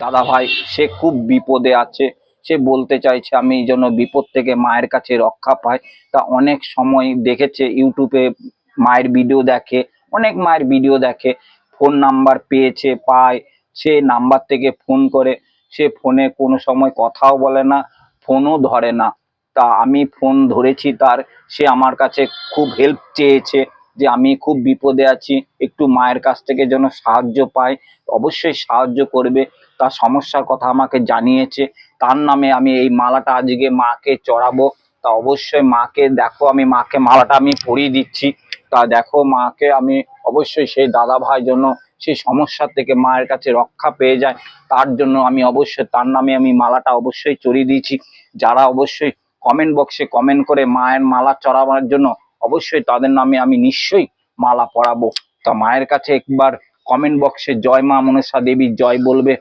দাদা ভাই সে খুব বিপদে আছে, সে বলতে চাইছে আমি যেন বিপদ থেকে মায়ের কাছে রক্ষা পাই। তা অনেক সময় দেখেছে ইউটিউবে মায়ের ভিডিও দেখে, অনেক মায়ের ভিডিও দেখে, ফোন নাম্বার পেয়েছে পায়, সে নাম্বার থেকে ফোন করে, সে ফোনে কোনো সময় কথাও বলে না, ফোনও ধরে না। তা আমি ফোন ধরেছি তার, সে আমার কাছে খুব হেল্প চেয়েছে যে আমি খুব বিপদে আছি, একটু মায়ের কাছ থেকে যেন সাহায্য পাই। অবশ্যই সাহায্য করবে, তার সমস্যার কথা আমাকে জানিয়েছে। তার নামে আমি এই মালাটা আজকে মাকে চড়াবো। তা অবশ্যই মাকে দেখো, আমি মাকে মালাটা আমি পরিয়ে দিচ্ছি। তা দেখো মাকে আমি অবশ্যই সেই দাদা ভাই জন্য সেই সমস্যা থেকে মায়ের কাছে রক্ষা পেয়ে যায়, তার জন্য আমি অবশ্যই তার নামে আমি মালাটা অবশ্যই চড়িয়ে দিয়েছি। যারা অবশ্যই কমেন্ট বক্সে কমেন্ট করে মায়ের মালা চড়াবার জন্য, অবশ্যই তাদের নামে আমি নিশ্চয়ই মালা পরাবো। তা মায়ের কাছে একবার কমেন্ট বক্সে জয় মা মনসা দেবী জয় বলবে।